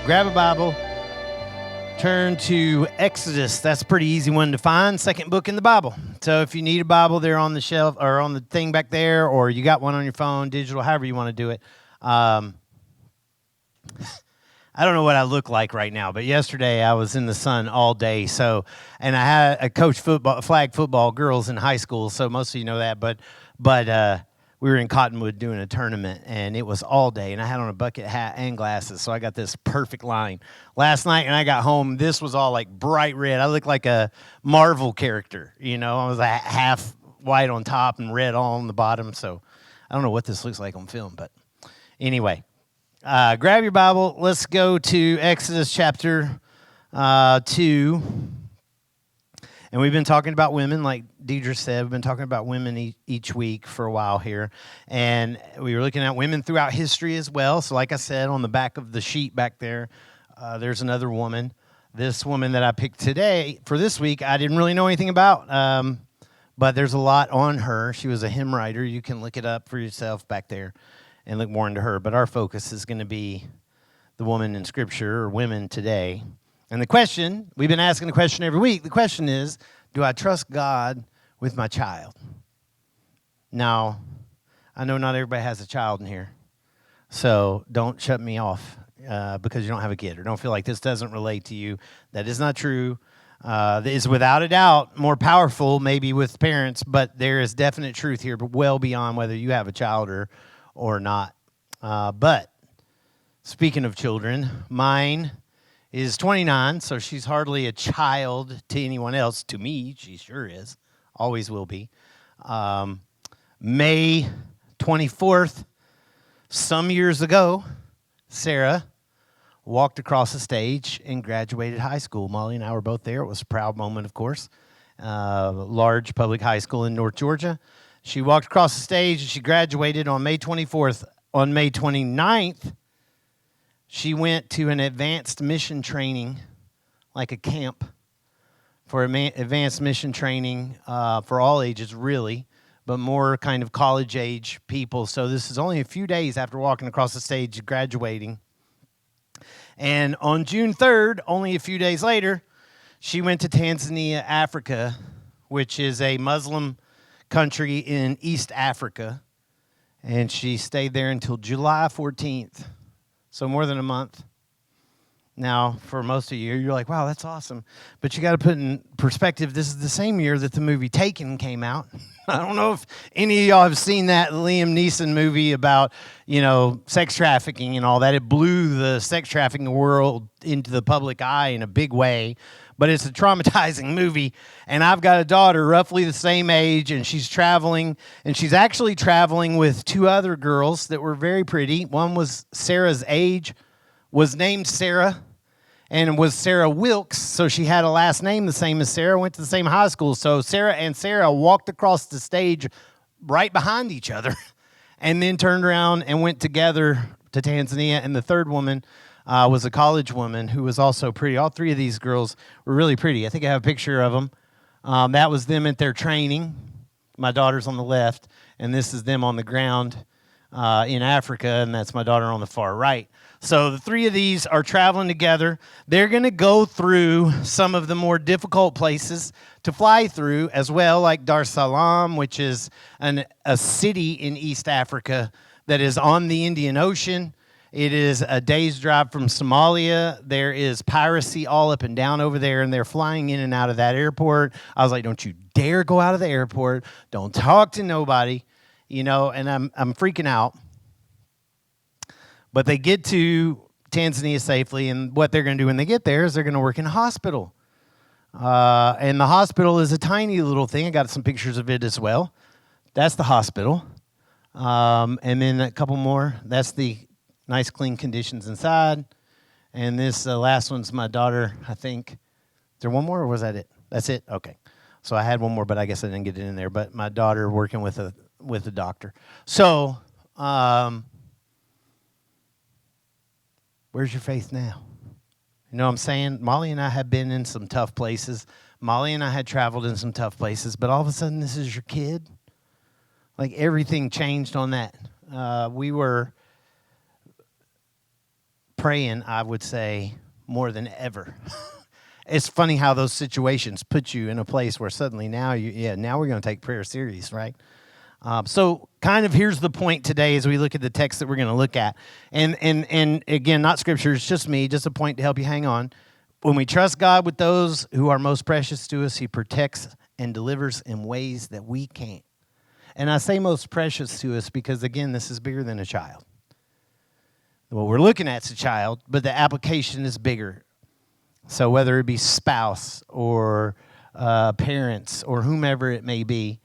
Grab a Bible, turn to Exodus. That's a pretty easy one to find. Second book in the Bible. So if you need a Bible, they're on the shelf or on the thing back there, or you got one on your phone, digital, however you want to do it. I don't know what I look like right now, but yesterday I was in the sun all day. And I had a coach flag football girls in high school, so most of you know that. But we were in Cottonwood doing a tournament, and it was all day, and I had on a bucket hat and glasses, so I got this perfect line. Last night, when I got home, this was all like bright red. I looked like a Marvel character, you know. I was half white on top and red all on the bottom, so I don't know what this looks like on film, but anyway. Grab your Bible. Let's go to Exodus chapter 2. And we've been talking about women, like Deidre said. We've been talking about women each week for a while here. And we were looking at women throughout history as well. So like I said, on the back of the sheet back there, there's another woman. This woman that I picked today for this week, I didn't really know anything about. But there's a lot on her. She was a hymn writer. You can look it up for yourself back there and look more into her. But our focus is going to be the woman in Scripture, or women today. And the question, we've been asking the question every week, the question is, do I trust God with my child? Now, I know not everybody has a child in here, so don't shut me off because you don't have a kid, or don't feel like this doesn't relate to you. That is not true. That is without a doubt more powerful maybe with parents, but there is definite truth here, but well beyond whether you have a child or not. But speaking of children, mine is 29, so she's hardly a child to anyone else. To me, she sure is. Always will be. May 24th, some years ago, Sarah walked across the stage and graduated high school. Molly and I were both there. It was a proud moment, of course. Large public high school in North Georgia. She walked across the stage and she graduated on May 24th. On May 29th, she went to an advanced mission training, like a camp for advanced mission training for all ages, really, but more kind of college-age people. So this is only a few days after walking across the stage, graduating. And on June 3rd, only a few days later, she went to Tanzania, Africa, which is a Muslim country in East Africa, and she stayed there until July 14th, so more than a month. Now, for most of you, you're like, wow, that's awesome, but you got to put in perspective, this is the same year that the movie Taken came out. I don't know if any of y'all have seen that Liam Neeson movie about, sex trafficking and all that. It blew the sex trafficking world into the public eye in a big way. But it's a traumatizing movie, and I've got a daughter roughly the same age, and she's traveling, and she's actually traveling with two other girls that were very pretty. One was Sarah's age, was named Sarah, and was Sarah Wilkes, so she had a last name the same as Sarah, went to the same high school. So Sarah and Sarah walked across the stage right behind each other, and then turned around and went together to Tanzania, and the third woman was a college woman who was also pretty. All three of these girls were really pretty. I think I have a picture of them. That was them at their training. My daughter's on the left, and this is them on the ground in Africa, and that's my daughter on the far right. So the three of these are traveling together. They're going to go through some of the more difficult places to fly through as well, like Dar es Salaam, which is a city in East Africa that is on the Indian Ocean. It is a day's drive from Somalia. There is piracy all up and down over there, and they're flying in and out of that airport. I was like, don't you dare go out of the airport. Don't talk to nobody, and I'm freaking out. But they get to Tanzania safely, and what they're going to do when they get there is they're going to work in a hospital. And the hospital is a tiny little thing. I got some pictures of it as well. That's the hospital. And then a couple more. That's the nice, clean conditions inside. And this last one's my daughter, I think. Is there one more, or was that it? That's it? Okay. So I had one more, but I guess I didn't get it in there. But my daughter working with a doctor. So, where's your faith now? You know what I'm saying? Molly and I have been in some tough places. Molly and I had traveled in some tough places. But all of a sudden, this is your kid? Like, everything changed on that. We were praying, I would say, more than ever. It's funny how those situations put you in a place where suddenly now now we're going to take prayer serious, right? So kind of here's the point today as we look at the text that we're going to look at. And again, not scripture, it's just me, just a point to help you hang on. When we trust God with those who are most precious to us, he protects and delivers in ways that we can't. And I say most precious to us because, again, this is bigger than a child. What we're looking at is a child, but the application is bigger. So whether it be spouse or parents or whomever it may be,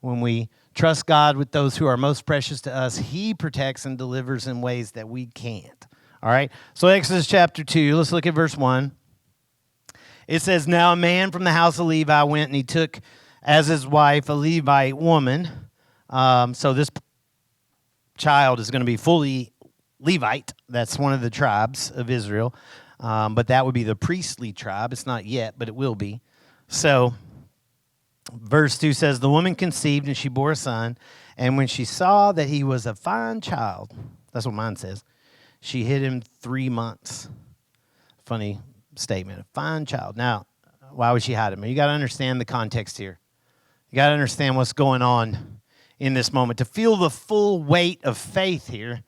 when we trust God with those who are most precious to us, he protects and delivers in ways that we can't. All right? So Exodus chapter 2, let's look at verse 1. It says, now a man from the house of Levi went and he took as his wife a Levite woman. So this child is going to be fully Levite. That's one of the tribes of Israel. But that would be the priestly tribe. It's not yet, but it will be. So verse 2 says, the woman conceived and she bore a son. And when she saw that he was a fine child, that's what mine says, she hid him 3 months. Funny statement, a fine child. Now, why would she hide him? You got to understand the context here. You got to understand what's going on in this moment. To feel the full weight of faith here,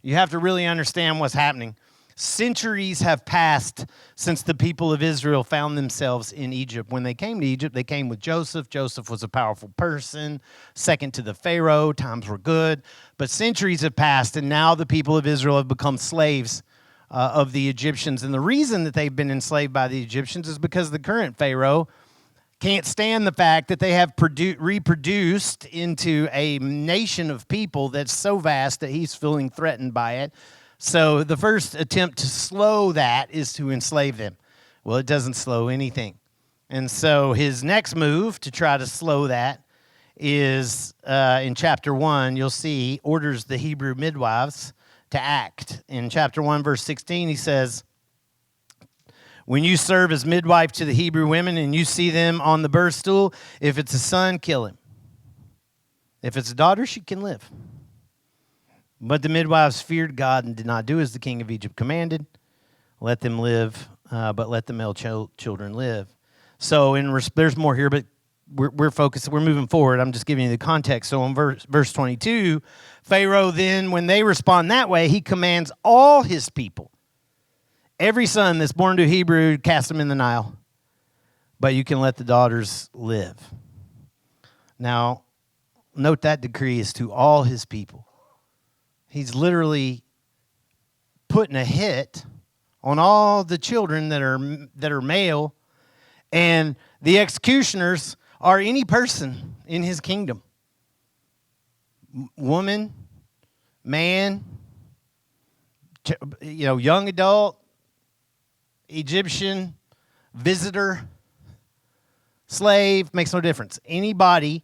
you have to really understand what's happening. Centuries have passed since the people of Israel found themselves in Egypt. When they came to Egypt, they came with Joseph. Joseph was a powerful person, second to the Pharaoh. Times were good. But centuries have passed, and now the people of Israel have become slaves of the Egyptians. And the reason that they've been enslaved by the Egyptians is because the current Pharaoh can't stand the fact that they have reproduced into a nation of people that's so vast that he's feeling threatened by it. So the first attempt to slow that is to enslave them. Well, it doesn't slow anything. And so his next move to try to slow that is in chapter 1, you'll see, orders the Hebrew midwives to act. In chapter 1, verse 16, he says, when you serve as midwife to the Hebrew women and you see them on the birth stool, if it's a son, kill him. If it's a daughter, she can live. But the midwives feared God and did not do as the king of Egypt commanded. Let them live, but let the male children live. So there's more here, but we're focused. We're moving forward. I'm just giving you the context. So in verse 22, Pharaoh then, when they respond that way, he commands all his people, every son that's born to a Hebrew, cast him in the Nile. But you can let the daughters live. Now, note that decree is to all his people. He's literally putting a hit on all the children that are male, and the executioners are any person in his kingdom. Woman, man, young adult, Egyptian, visitor, slave, makes no difference. Anybody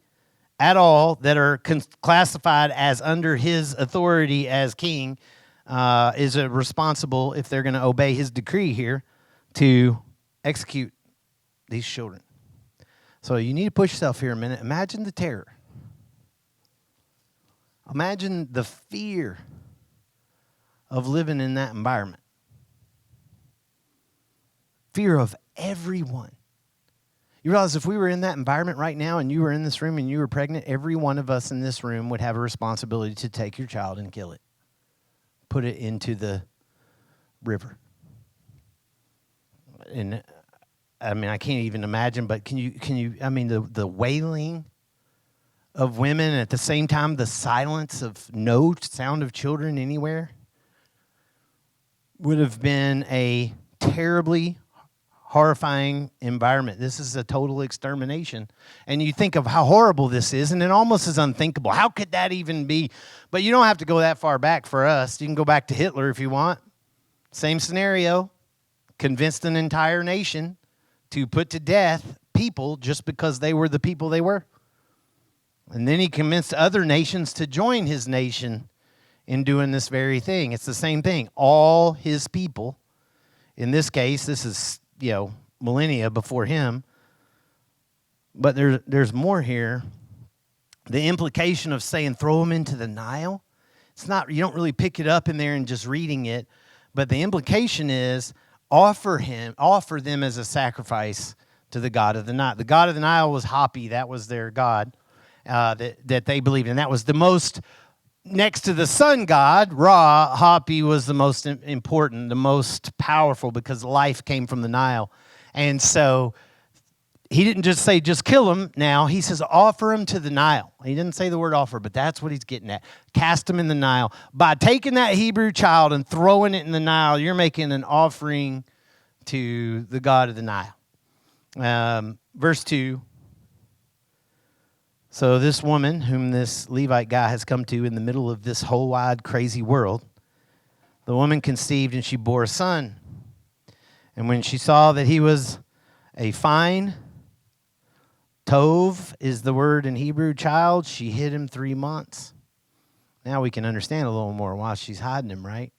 at all that are classified as under his authority as king is responsible, if they're going to obey his decree here, to execute these children. So you need to push yourself here a minute. Imagine the terror. Imagine the fear of living in that environment. Fear of everyone. You realize if we were in that environment right now and you were in this room and you were pregnant, every one of us in this room would have a responsibility to take your child and kill it. Put it into the river. And I mean, I can't even imagine, but can you, I mean, the wailing of women and at the same time the silence of no sound of children anywhere would have been a terribly horrifying environment. This is a total extermination. And you think of how horrible this is, and it almost is unthinkable. How could that even be? But you don't have to go that far back for us. You can go back to Hitler if you want. Same scenario. Convinced an entire nation to put to death people just because they were the people they were. And then he convinced other nations to join his nation in doing this very thing. It's the same thing. All his people, in this case, this is, millennia before him. But there's more here. The implication of saying throw them into the Nile, it's not, you don't really pick it up in there and just reading it. But the implication is offer them as a sacrifice to the god of the Nile. The god of the Nile was Hapi. That was their god that they believed in. That was the most, next to the sun god, Ra, Hapi was the most important, the most powerful, because life came from the Nile. And so he didn't just say, just kill him now. He says, offer him to the Nile. He didn't say the word offer, but that's what he's getting at. Cast him in the Nile. By taking that Hebrew child and throwing it in the Nile, you're making an offering to the god of the Nile. Verse 2. So this woman, whom this Levite guy has come to in the middle of this whole wide, crazy world, the woman conceived and she bore a son. And when she saw that he was a fine, Tov is the word in Hebrew, child, she hid him 3 months. Now we can understand a little more why she's hiding him, right?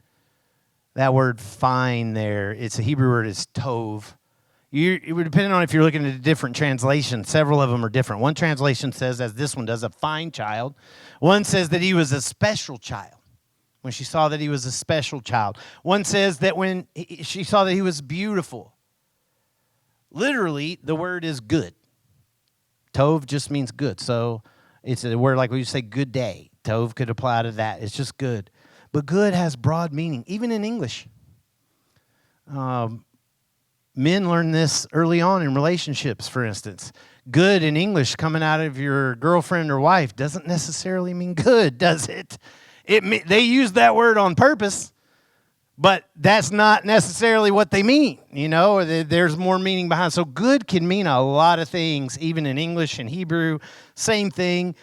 That word fine there, it's a Hebrew word, it's Tov. It would depend on if you're looking at a different translation. Several of them are different. One translation says, as this one does, a fine child. One says that he was a special child. When she saw that he was a special child. One says that when she saw that he was beautiful. Literally, the word is good. Tov just means good. So it's a word like we say good day. Tov could apply to that. It's just good. But good has broad meaning, even in English. Men learn this early on in relationships, for instance. Good in English coming out of your girlfriend or wife doesn't necessarily mean good, does it? They use that word on purpose. But that's not necessarily what they mean, you know. There's more meaning behind. So good can mean a lot of things, even in English and Hebrew. Same thing.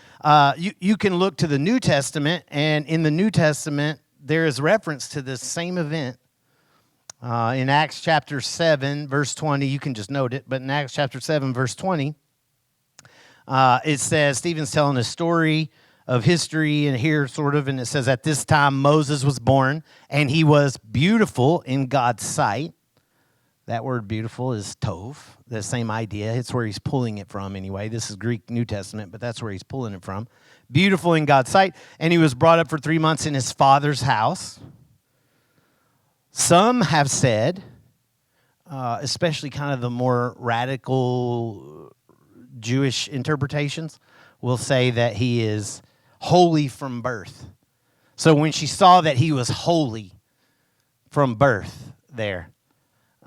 You can look to the New Testament, and in the New Testament, there is reference to this same event. In Acts chapter 7, verse 20, you can just note it, but in Acts chapter 7, verse 20, it says, Stephen's telling a story of history and here sort of, and it says, at this time Moses was born, and he was beautiful in God's sight. That word beautiful is tov, the same idea. It's where he's pulling it from anyway. This is Greek New Testament, but that's where he's pulling it from. Beautiful in God's sight, and he was brought up for 3 months in his father's house. Some have said, especially kind of the more radical Jewish interpretations, will say that he is holy from birth. So when she saw that he was holy from birth there.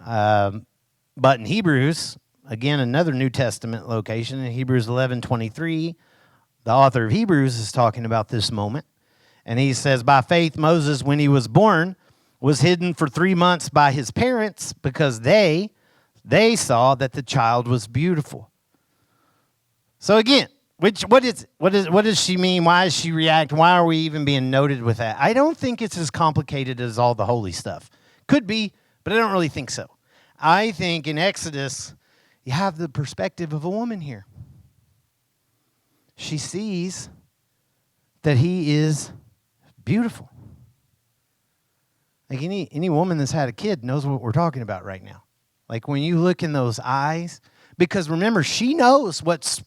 But in Hebrews, again, another New Testament location, in Hebrews 11:23, the author of Hebrews is talking about this moment. And he says, by faith, Moses, when he was born, was hidden for 3 months by his parents because they saw that the child was beautiful. So again, what does she mean? Why does she react? Why are we even being noted with that? I don't think it's as complicated as all the holy stuff. Could be, but I don't really think so. I think in Exodus, you have the perspective of a woman here. She sees that he is beautiful. Like any woman that's had a kid knows what we're talking about right now. Like when you look in those eyes, because remember, she knows what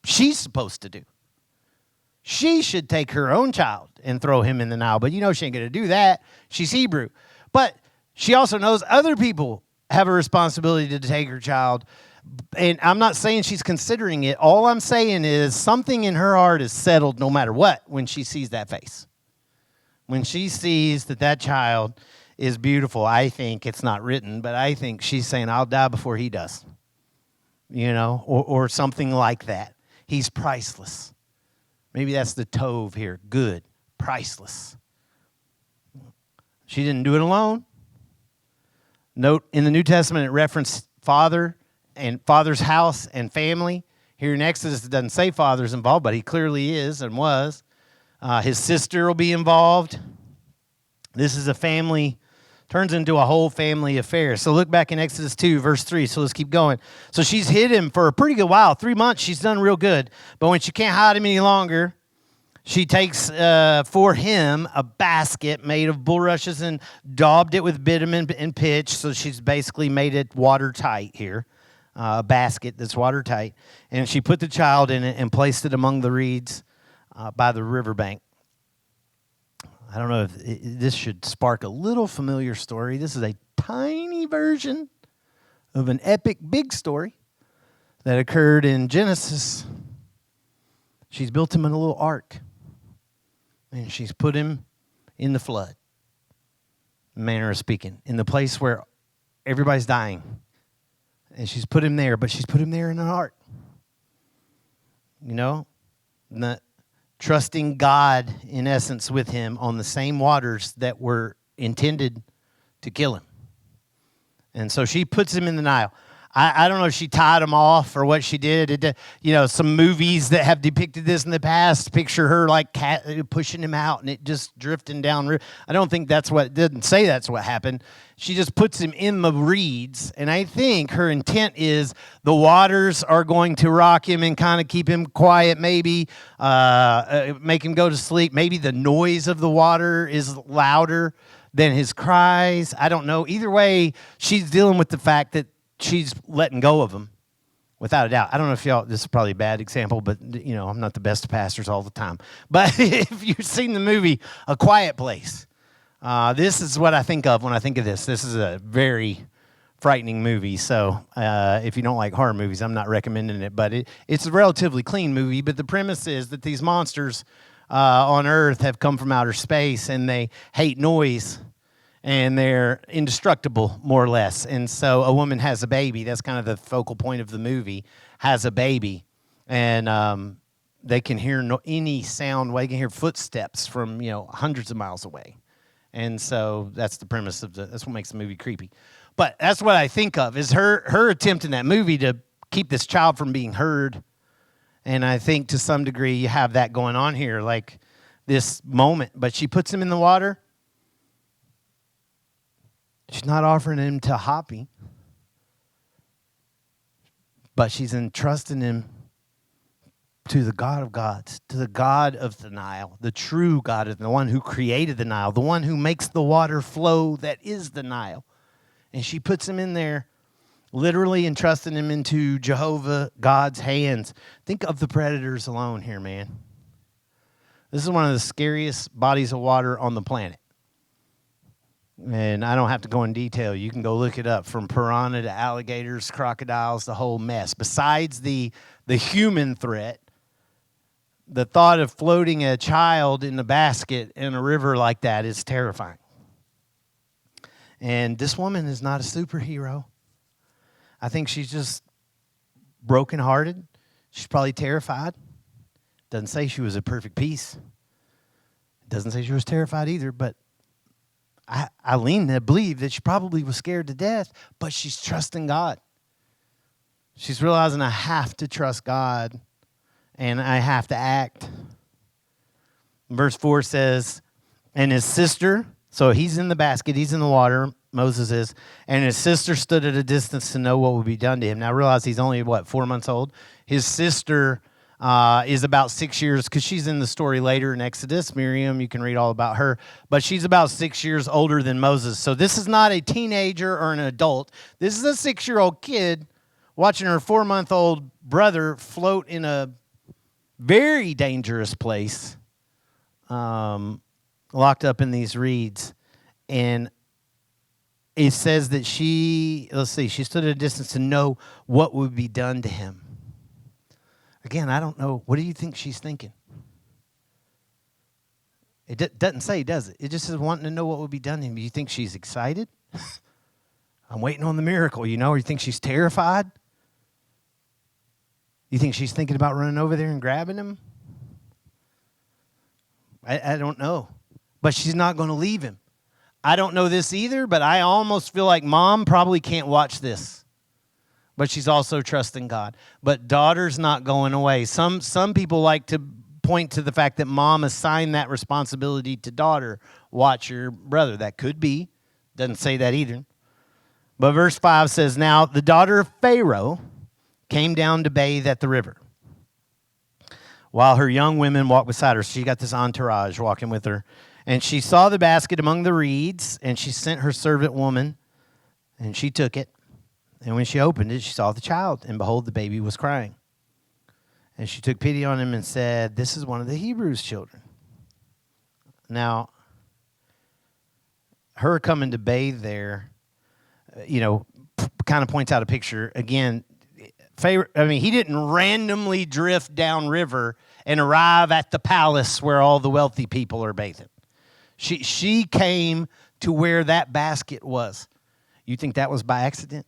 she's supposed to do. She should take her own child and throw him in the Nile, but you know she ain't going to do that. She's Hebrew. But she also knows other people have a responsibility to take her child. And I'm not saying she's considering it. All I'm saying is something in her heart is settled no matter what when she sees that face. When she sees that child is beautiful, I think it's not written, but I think she's saying, I'll die before he does. You know, or something like that. He's priceless. Maybe that's the tov here. Good. Priceless. She didn't do it alone. Note in the New Testament it referenced father and father's house and family. Here in Exodus it doesn't say father's involved, but he clearly is and was. His sister will be involved. This is a family, turns into a whole family affair. So look back in Exodus 2, verse 3. So let's keep going. So she's hid him for a pretty good while. 3 months, she's done real good. But when she can't hide him any longer, she takes for him a basket made of bulrushes and daubed it with bitumen and pitch. So she's basically made it watertight here. A basket that's watertight. And she put the child in it and placed it among the reeds by the riverbank. I don't know if this should spark a little familiar story. This is a tiny version of an epic big story that occurred in Genesis. She's built him in a little ark, and she's put him in the flood, manner of speaking, in the place where everybody's dying. And she's put him there, but she's put him there in an ark. You know, not trusting God, in essence, with him on the same waters that were intended to kill him. And so she puts him in the Nile. I don't know if she tied him off or what she did. Some movies that have depicted this in the past picture her like pushing him out and it just drifting down. I don't think that's what, it didn't say that's what happened. She just puts him in the reeds. And I think her intent is the waters are going to rock him and kind of keep him quiet, maybe make him go to sleep. Maybe the noise of the water is louder than his cries. I don't know. Either way, she's dealing with the fact that she's letting go of him, without a doubt. I don't know if y'all, this is probably a bad example, but, I'm not the best of pastors all the time. But if you've seen the movie A Quiet Place, this is what I think of when I think of this. This is a very frightening movie. So if you don't like horror movies, I'm not recommending it. But it's a relatively clean movie. But the premise is that these monsters on Earth have come from outer space, and they hate noise. And they're indestructible, more or less. And so a woman has a baby. That's kind of the focal point of the movie, has a baby. And they can hear any sound. They can hear footsteps from, hundreds of miles away. And so that's the premise that's what makes the movie creepy. But that's what I think of, is her attempt in that movie to keep this child from being heard. And I think to some degree you have that going on here, like this moment. But she puts him in the water. She's not offering him to Hoppy, but she's entrusting him to the God of gods, to the God of the Nile, the true God, the one who created the Nile, the one who makes the water flow that is the Nile. And she puts him in there, literally entrusting him into Jehovah, God's hands. Think of the predators alone here, man. This is one of the scariest bodies of water on the planet. And I don't have to go in detail. You can go look it up, from piranha to alligators, crocodiles, the whole mess. Besides the human threat, the thought of floating a child in a basket in a river like that is terrifying. And this woman is not a superhero. I think she's just brokenhearted. She's probably terrified. Doesn't say she was at perfect peace. Doesn't say she was terrified either, but I lean to believe that she probably was scared to death, but she's trusting God. She's realizing I have to trust God, and I have to act. Verse 4 says, and his sister, so he's in the basket, he's in the water, Moses is, and his sister stood at a distance to know what would be done to him. Now realize he's only, 4 months old? His sister is about 6 years, because she's in the story later in Exodus. Miriam, you can read all about her. But she's about 6 years older than Moses. So this is not a teenager or an adult. This is a 6-year-old kid watching her 4-month-old brother float in a very dangerous place, locked up in these reeds. And it says that she stood at a distance to know what would be done to him. Again, I don't know. What do you think she's thinking? It doesn't say, does it? It just says wanting to know what would be done to him. Do you think she's excited? I'm waiting on the miracle, or you think she's terrified? You think she's thinking about running over there and grabbing him? I don't know. But she's not going to leave him. I don't know this either, but I almost feel like mom probably can't watch this. But she's also trusting God. But daughter's not going away. Some people like to point to the fact that mom assigned that responsibility to daughter. Watch your brother. That could be. Doesn't say that either. But verse 5 says, now the daughter of Pharaoh came down to bathe at the river, while her young women walked beside her. She got this entourage walking with her. And she saw the basket among the reeds, and she sent her servant woman, and she took it. And when she opened it, she saw the child, and behold, the baby was crying. And she took pity on him and said, this is one of the Hebrews' children. Now, her coming to bathe there, kind of points out a picture again. He didn't randomly drift downriver and arrive at the palace where all the wealthy people are bathing. She came to where that basket was. You think that was by accident?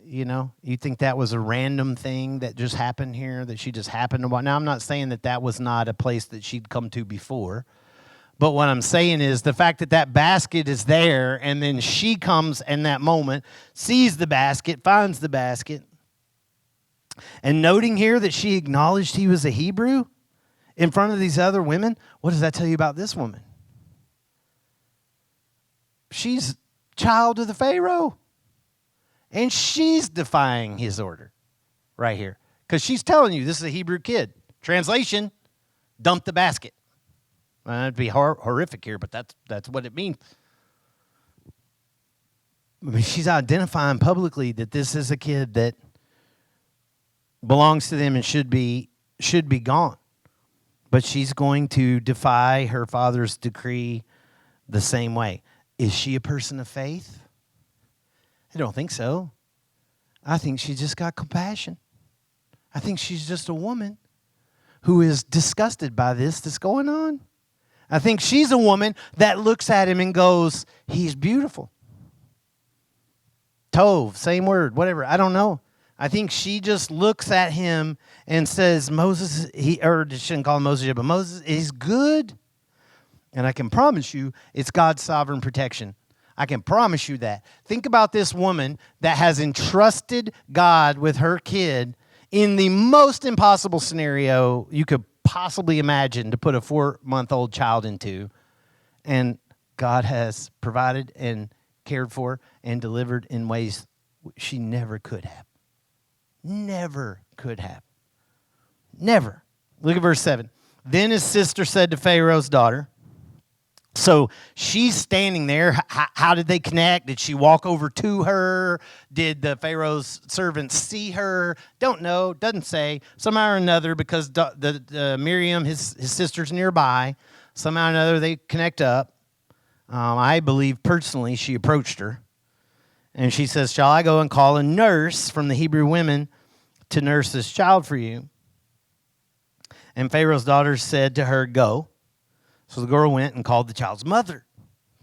You think that was a random thing that just happened here, that she just happened to walk? Now, I'm not saying that was not a place that she'd come to before. But what I'm saying is the fact that basket is there, and then she comes in that moment, sees the basket, finds the basket, and noting here that she acknowledged he was a Hebrew in front of these other women, what does that tell you about this woman? She's child of the Pharaoh. And she's defying his order right here. Because she's telling you this is a Hebrew kid. Translation, dump the basket. Well, that'd be horrific here, but that's what it means. She's identifying publicly that this is a kid that belongs to them and should be gone. But she's going to defy her father's decree the same way. Is she a person of faith? I don't think so. I think she just got compassion. I think she's just a woman who is disgusted by this that's going on. I think she's a woman that looks at him and goes, he's beautiful. Tov, same word, whatever, I don't know. I think she just looks at him and says, Moses, she shouldn't call him Moses yet, but Moses is good. And I can promise you it's God's sovereign protection. I can promise you that. Think about this woman that has entrusted God with her kid in the most impossible scenario you could possibly imagine to put a 4-month-old child into. And God has provided and cared for and delivered in ways she never could have. Never could have. Never. Look at verse 7. Then his sister said to Pharaoh's daughter, so she's standing there. How did they connect? Did she walk over to her? Did the Pharaoh's servants see her? Don't know. Doesn't say. Somehow or another, because the Miriam, his sister's nearby, somehow or another they connect up. I believe personally she approached her. And she says, shall I go and call a nurse from the Hebrew women to nurse this child for you? And Pharaoh's daughter said to her, go. So the girl went and called the child's mother.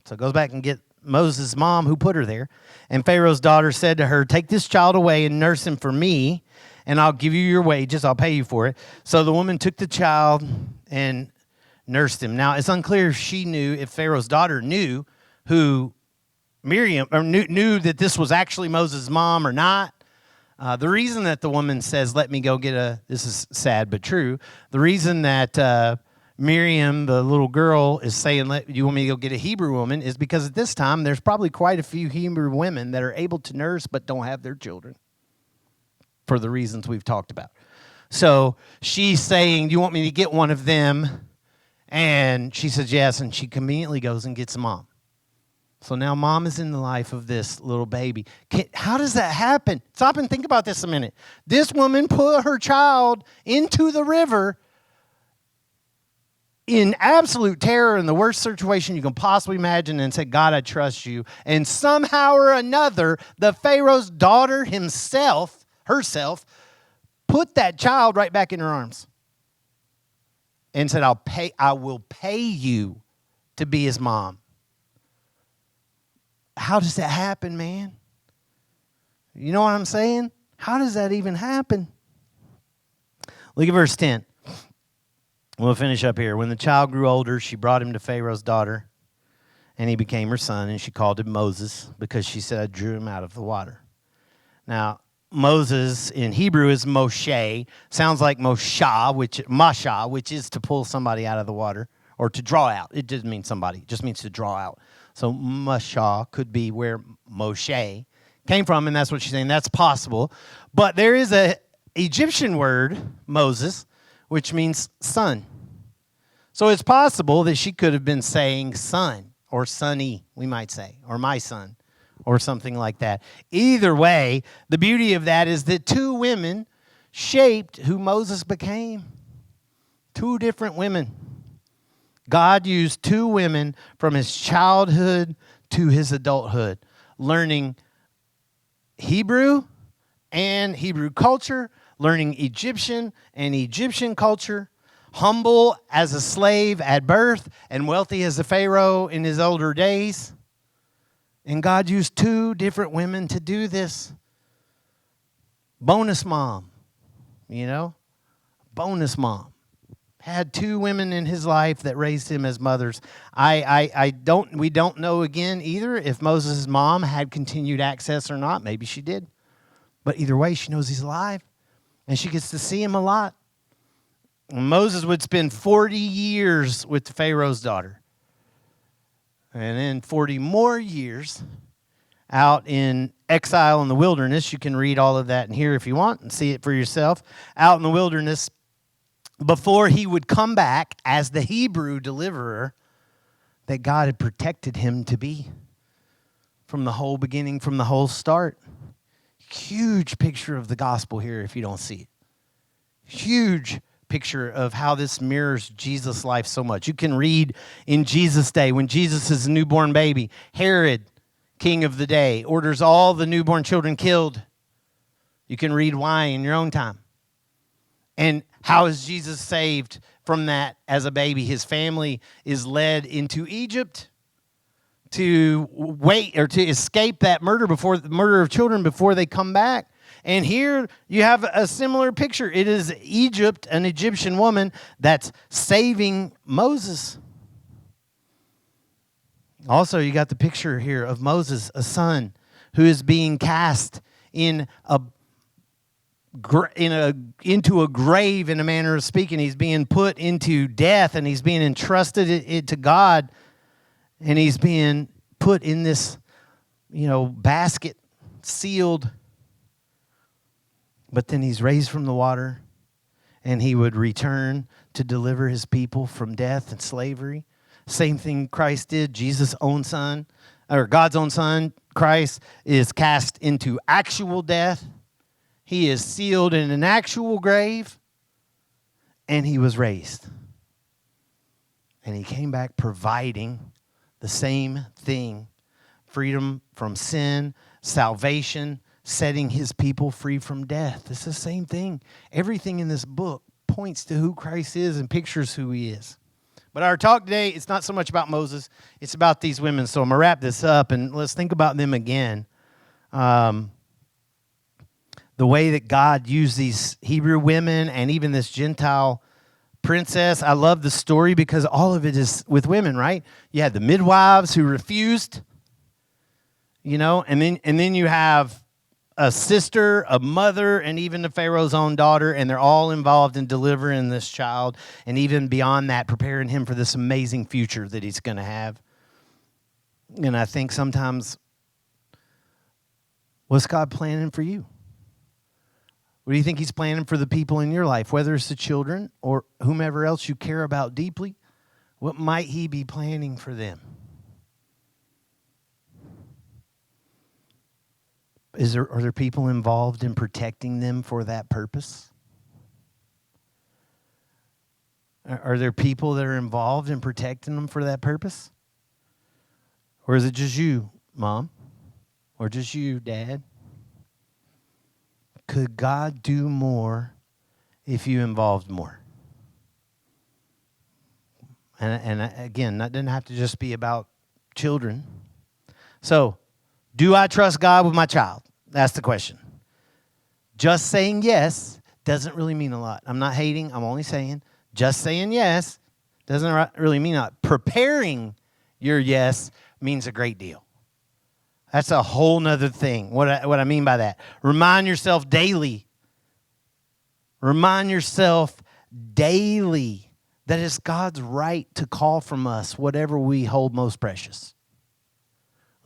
So it goes back and get Moses' mom who put her there. And Pharaoh's daughter said to her, take this child away and nurse him for me, and I'll give you your wages. I'll pay you for it. So the woman took the child and nursed him. Now, it's unclear if Pharaoh's daughter knew who Miriam, or knew that this was actually Moses' mom or not. The reason that the woman says, let me go get this is sad but true, the reason that Miriam, the little girl, is saying, you want me to go get a Hebrew woman, is because at this time, there's probably quite a few Hebrew women that are able to nurse but don't have their children for the reasons we've talked about. So she's saying, do you want me to get one of them? And she says, yes, and she conveniently goes and gets mom. So now mom is in the life of this little baby. How does that happen? Stop and think about this a minute. This woman put her child into the river in absolute terror, in the worst situation you can possibly imagine, and said, God, I trust you. And somehow or another, the Pharaoh's daughter herself, put that child right back in her arms and said, I will pay you to be his mom. How does that happen, man? You know what I'm saying? How does that even happen? Look at verse 10. We'll finish up here. When the child grew older, she brought him to Pharaoh's daughter, and he became her son, and she called him Moses because she said, I drew him out of the water. Now, Moses in Hebrew is Moshe. Sounds like Masha, which is to pull somebody out of the water or to draw out. It doesn't mean somebody. It just means to draw out. So Masha could be where Moshe came from, and that's what she's saying. That's possible. But there is an Egyptian word, Moses, which means son. So it's possible that she could have been saying son or sonny, we might say, or my son, or something like that. Either way, the beauty of that is that two women shaped who Moses became. Two different women. God used two women from his childhood to his adulthood, learning Hebrew and Hebrew culture, learning Egyptian and Egyptian culture, humble as a slave at birth and wealthy as a Pharaoh in his older days. And God used two different women to do this. Bonus mom, bonus mom. Had two women in his life that raised him as mothers. We don't know again either if Moses' mom had continued access or not. Maybe she did. But either way, she knows he's alive. And she gets to see him a lot. Moses would spend 40 years with Pharaoh's daughter. And then 40 more years out in exile in the wilderness. You can read all of that in here if you want and see it for yourself. Out in the wilderness before he would come back as the Hebrew deliverer that God had protected him to be from the whole beginning, from the whole start. Huge picture of the gospel here if you don't see it. Huge picture of how this mirrors Jesus' life so much. You can read in Jesus' day when Jesus is a newborn baby, Herod, king of the day, orders all the newborn children killed. You can read why in your own time. And how is Jesus saved from that as a baby? His family is led into Egypt to wait or to escape that murder of children before they come back. And here you have a similar picture. It is Egypt, an Egyptian woman, that's saving Moses. Also, you got the picture here of Moses, a son who is being cast into a grave, in a manner of speaking. He's being put into death, and he's being entrusted it to God, and he's being put in this, basket, sealed. But then he's raised from the water, and he would return to deliver his people from death and slavery. Same thing Christ did. Jesus' own son, or God's own son, Christ, is cast into actual death. He is sealed in an actual grave, and he was raised. And he came back providing the same thing: freedom from sin, salvation, setting his people free from death. It's the same thing. Everything in this book points to who Christ is and pictures who he is. But our talk today, it's not so much about Moses, it's about these women. So I'm going to wrap this up, and let's think about them again. The way that God used these Hebrew women and even this Gentile princess. I love the story because all of it is with women, right? You had the midwives who refused, and then you have a sister, a mother, and even the Pharaoh's own daughter, and they're all involved in delivering this child, and even beyond that, preparing him for this amazing future that he's going to have. And I think sometimes, what's God planning for you? What do you think he's planning for the people in your life, whether it's the children or whomever else you care about deeply? What might he be planning for them? Are there people involved in protecting them for that purpose? Are there people that are involved in protecting them for that purpose? Or is it just you, Mom? Or just you, Dad? Could God do more if you involved more? And again, that doesn't have to just be about children. So, do I trust God with my child? That's the question. Just saying yes doesn't really mean a lot. I'm not hating. I'm only saying just saying yes doesn't really mean a lot. Preparing your yes means a great deal. That's a whole nother thing. What I mean by that. Remind yourself daily. Remind yourself daily that it's God's right to call from us whatever we hold most precious.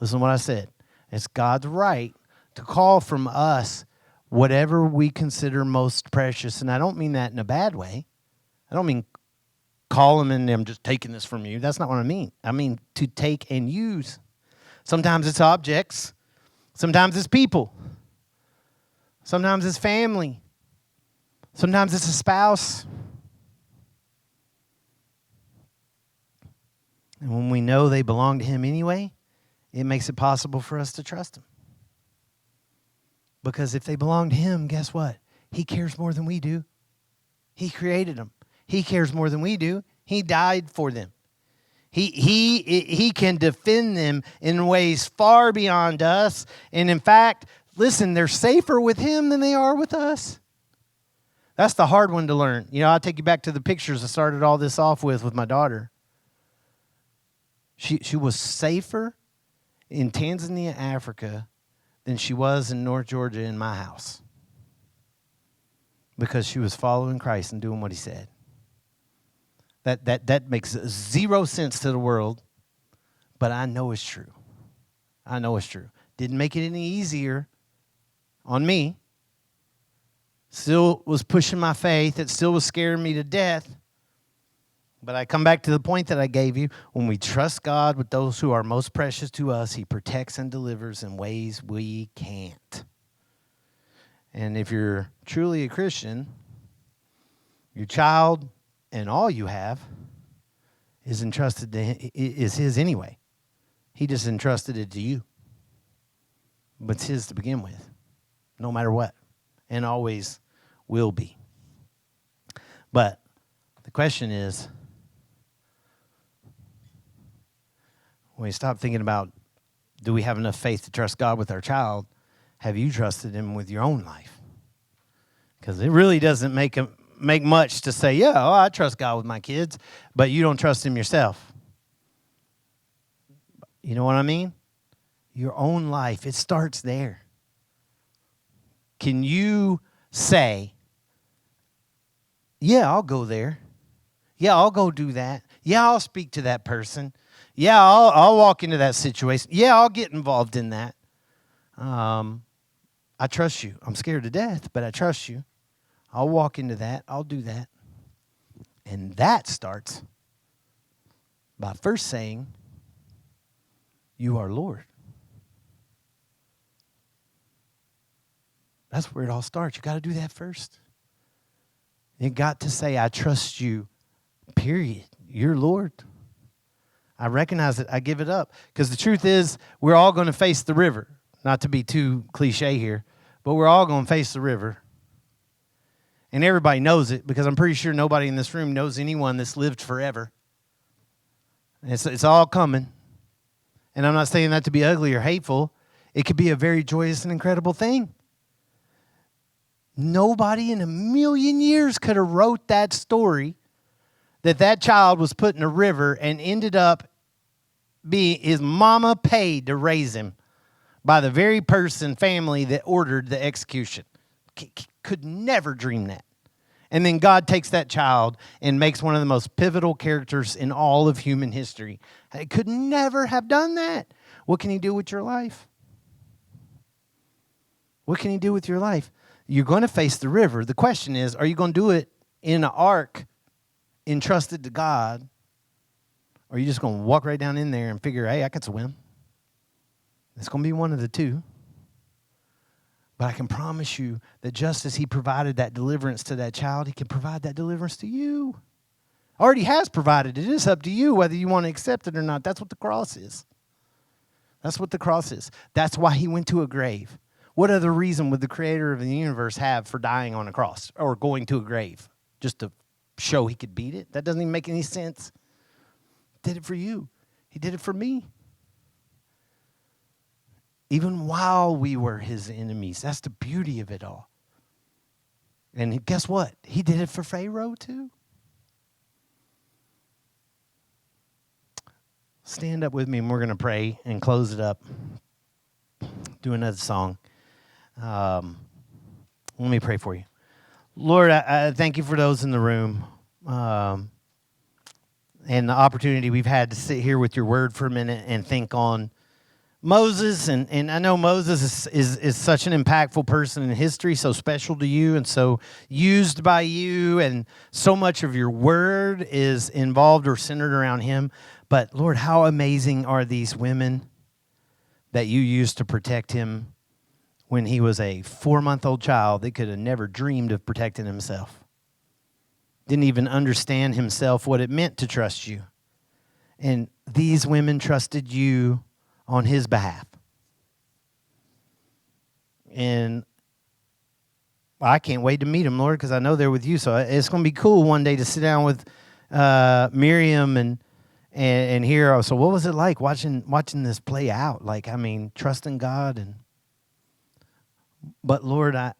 Listen to what I said. It's God's right to call from us whatever we consider most precious. And I don't mean that in a bad way. I don't mean call him and I'm just taking this from you. That's not what I mean. I mean to take and use. Sometimes it's objects. Sometimes it's people. Sometimes it's family. Sometimes it's a spouse. And when we know they belong to him anyway, it makes it possible for us to trust him. Because if they belong to him, guess what? He cares more than we do. He created them. He cares more than we do. He died for them. He can defend them in ways far beyond us. And in fact, listen, they're safer with him than they are with us. That's the hard one to learn. You know, I'll take you back to the pictures I started all this off with my daughter. She was safer in Tanzania, Africa, than she was in North Georgia in my house. Because she was following Christ and doing what he said. That makes zero sense to the world, but I know it's true. I know it's true. Didn't make it any easier on me. Still was pushing my faith. It still was scaring me to death. But I come back to the point that I gave you. When we trust God with those who are most precious to us, he protects and delivers in ways we can't. And if you're truly a Christian, your child and all you have is entrusted to him, is his anyway. He just entrusted it to you. But it's his to begin with, no matter what, and always will be. But the question is, when we stop thinking about, do we have enough faith to trust God with our child, have you trusted him with your own life? Because it really doesn't make much to say, yeah, oh, I trust God with my kids, but you don't trust him yourself. You know what I mean? Your own life, it starts there. Can you say, yeah, I'll go there. Yeah, I'll go do that. Yeah, I'll speak to that person. Yeah, I'll walk into that situation. Yeah, I'll get involved in that. I trust you. I'm scared to death, but I trust you. I'll walk into that. I'll do that. And that starts by first saying, you are Lord. That's where it all starts. You got to do that first. You got to say, I trust you, period. You're Lord. I recognize it. I give it up. Because the truth is, we're all going to face the river. Not to be too cliche here, but we're all going to face the river. And everybody knows it, because I'm pretty sure nobody in this room knows anyone that's lived forever. It's all coming. And I'm not saying that to be ugly or hateful. It could be a very joyous and incredible thing. Nobody in a million years could have wrote that story that child was put in a river and ended up being, his mama paid to raise him by the very family that ordered the execution. Could never dream that. And then God takes that child and makes one of the most pivotal characters in all of human history. He could never have done that. What can he do with your life? What can he do with your life? You're going to face the river. The question is, are you going to do it in an ark entrusted to God? Or are you just going to walk right down in there and figure, hey, I can swim? It's going to be one of the two. But I can promise you that just as he provided that deliverance to that child, he can provide that deliverance to you. Already has provided it. It is up to you whether you want to accept it or not. That's what the cross is. That's what the cross is. That's why he went to a grave. What other reason would the creator of the universe have for dying on a cross or going to a grave? Just to show he could beat it? That doesn't even make any sense. He did it for you. He did it for me. Even while we were his enemies. That's the beauty of it all. And guess what? He did it for Pharaoh too. Stand up with me and we're going to pray and close it up. Do another song. Let me pray for you. Lord, I thank you for those in the room and the opportunity we've had to sit here with your word for a minute and think on Moses. And I know Moses is such an impactful person in history, so special to you and so used by you, and so much of your word is involved or centered around him. But Lord, how amazing are these women that you used to protect him when he was a 4-month-old child that could have never dreamed of protecting himself. Didn't even understand himself what it meant to trust you. And these women trusted you on his behalf. And I can't wait to meet them, Lord, because I know they're with you. So it's going to be cool one day to sit down with Miriam and hear. Oh, so what was it like watching this play out? Like, I mean, trusting God but Lord, I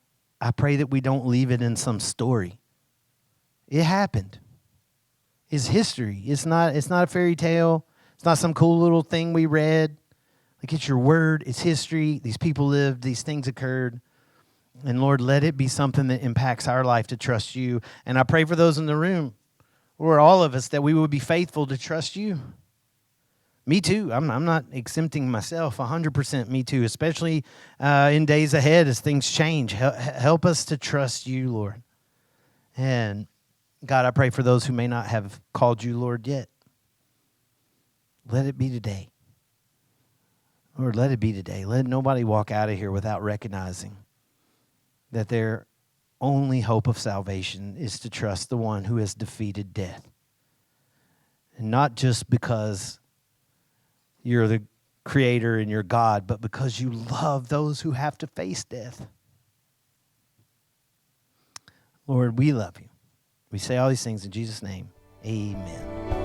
pray that we don't leave it in some story. It happened. It's history. It's not a fairy tale. It's not some cool little thing we read. Like, it's your word. It's history. These people lived. These things occurred. And Lord, let it be something that impacts our life to trust you. And I pray for those in the room, or all of us, that we would be faithful to trust you. Me too. I'm not exempting myself. 100% me too, especially in days ahead as things change. Help us to trust you, Lord. And God, I pray for those who may not have called you Lord yet. Let it be today. Lord, let it be today. Let nobody walk out of here without recognizing that their only hope of salvation is to trust the one who has defeated death. And not just because you're the creator and you're God, but because you love those who have to face death. Lord, we love you. We say all these things in Jesus' name. Amen.